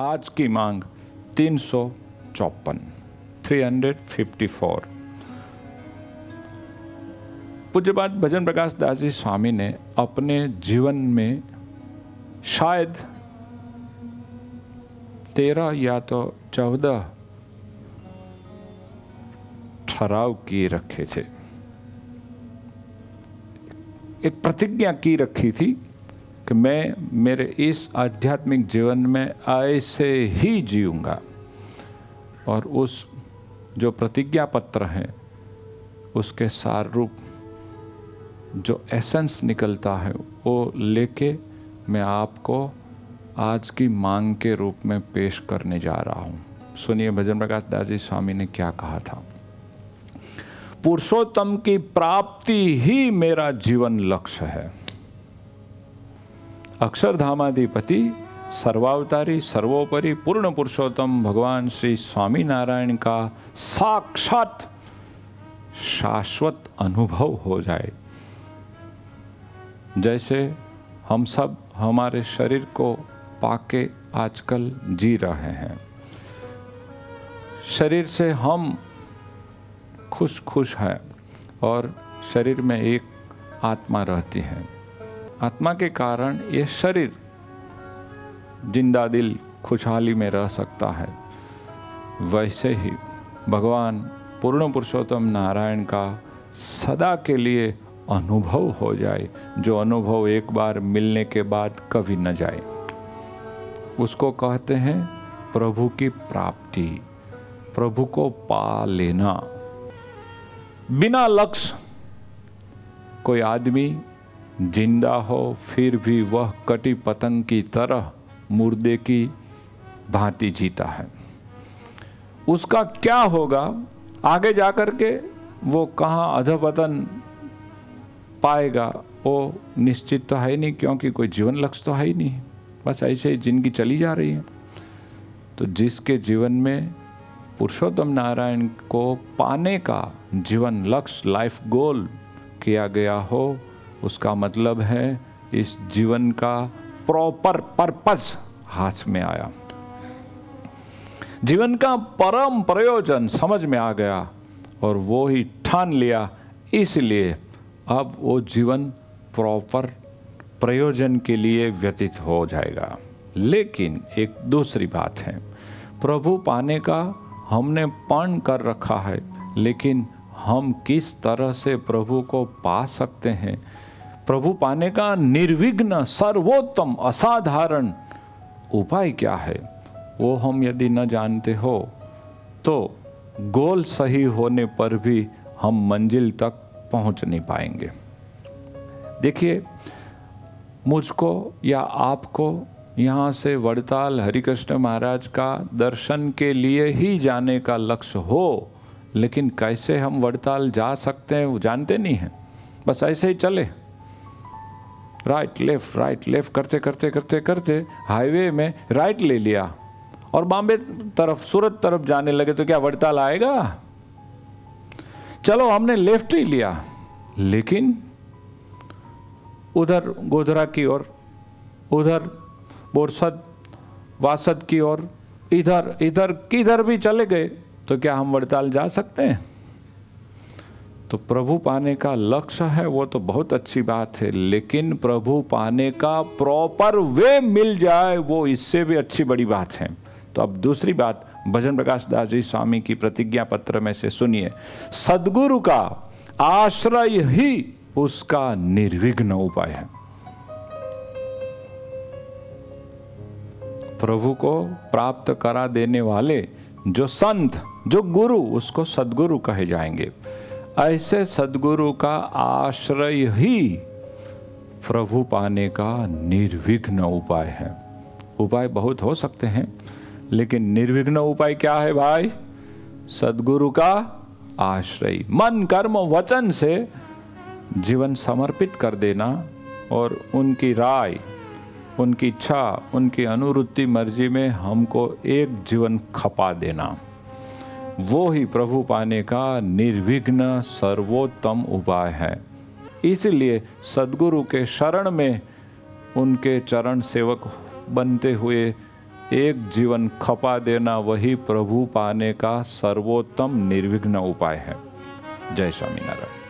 आज की मांग 354। पूज्यपाद भजन प्रकाश दास जी स्वामी ने अपने जीवन में शायद 13 या तो 14 ठहराव किए रखे थे। एक प्रतिज्ञा की रखी थी कि मैं मेरे इस आध्यात्मिक जीवन में ऐसे ही जीऊंगा, और उस जो प्रतिज्ञा पत्र है उसके सार रूप जो एसेंस निकलता है वो लेके मैं आपको आज की मांग के रूप में पेश करने जा रहा हूँ। सुनिए भजन प्रकाश दास जी स्वामी ने क्या कहा था। पुरुषोत्तम की प्राप्ति ही मेरा जीवन लक्ष्य है। अक्षरधामाधिपति सर्वावतारी सर्वोपरि पूर्ण पुरुषोत्तम भगवान श्री स्वामी नारायण का साक्षात शाश्वत अनुभव हो जाए। जैसे हम सब हमारे शरीर को पाके आजकल जी रहे हैं, शरीर से हम खुश हैं और शरीर में एक आत्मा रहती है। आत्मा के कारण ये शरीर जिंदा दिल खुशहाली में रह सकता है। वैसे ही भगवान पूर्ण पुरुषोत्तम नारायण का सदा के लिए अनुभव हो जाए, जो अनुभव एक बार मिलने के बाद कभी न जाए। उसको कहते हैं प्रभु की प्राप्ति, प्रभु को पा लेना। बिना लक्ष्य कोई आदमी जिंदा हो फिर भी वह कटी पतंग की तरह मुर्दे की भांति जीता है। उसका क्या होगा आगे जाकर के, वो कहाँ अधपतन पाएगा वो निश्चित तो है नहीं, क्योंकि कोई जीवन लक्ष्य तो है ही नहीं। बस ऐसे ही जिंदगी चली जा रही है। तो जिसके जीवन में पुरुषोत्तम नारायण को पाने का जीवन लक्ष्य लाइफ गोल किया गया हो, उसका मतलब है इस जीवन का प्रॉपर पर्पस हाथ में आया, जीवन का परम प्रयोजन समझ में आ गया और वो ही ठान लिया। इसलिए अब वो जीवन प्रॉपर प्रयोजन के लिए व्यतीत हो जाएगा। लेकिन एक दूसरी बात है, प्रभु पाने का हमने पण कर रखा है, लेकिन हम किस तरह से प्रभु को पा सकते हैं, प्रभु पाने का निर्विघ्न सर्वोत्तम असाधारण उपाय क्या है, वो हम यदि न जानते हो तो गोल सही होने पर भी हम मंजिल तक पहुंच नहीं पाएंगे। देखिए, मुझको या आपको यहाँ से वड़ताल हरिकृष्ण महाराज का दर्शन के लिए ही जाने का लक्ष्य हो, लेकिन कैसे हम वड़ताल जा सकते हैं वो जानते नहीं हैं। बस ऐसे ही चले राइट लेफ्ट करते करते करते करते हाईवे में राइट ले लिया और बॉम्बे तरफ सूरत तरफ जाने लगे, तो क्या वड़ताल आएगा? चलो हमने लेफ्ट ही लिया, लेकिन उधर गोधरा की ओर, उधर बोरसद वासद की ओर, इधर इधर किधर भी चले गए, तो क्या हम वड़ताल जा सकते हैं? तो प्रभु पाने का लक्ष्य है वो तो बहुत अच्छी बात है, लेकिन प्रभु पाने का प्रॉपर वे मिल जाए वो इससे भी अच्छी बड़ी बात है। तो अब दूसरी बात भजन प्रकाश दास जी स्वामी की प्रतिज्ञा पत्र में से सुनिए। सद्गुरु का आश्रय ही उसका निर्विघ्न उपाय है। प्रभु को प्राप्त करा देने वाले जो संत, जो गुरु, उसको सद्गुरु कहे जाएंगे। ऐसे सद्गुरु का आश्रय ही प्रभु पाने का निर्विघ्न उपाय है। उपाय बहुत हो सकते हैं, लेकिन निर्विघ्न उपाय क्या है भाई? सद्गुरु का आश्रय, मन कर्म वचन से जीवन समर्पित कर देना और उनकी राय, उनकी इच्छा, उनकी अनुरुत्ति मर्जी में हमको एक जीवन खपा देना, वो ही प्रभु पाने का निर्विघ्न सर्वोत्तम उपाय है। इसलिए सद्गुरु के शरण में उनके चरण सेवक बनते हुए एक जीवन खपा देना वही प्रभु पाने का सर्वोत्तम निर्विघ्न उपाय है। जय स्वामीनारायण।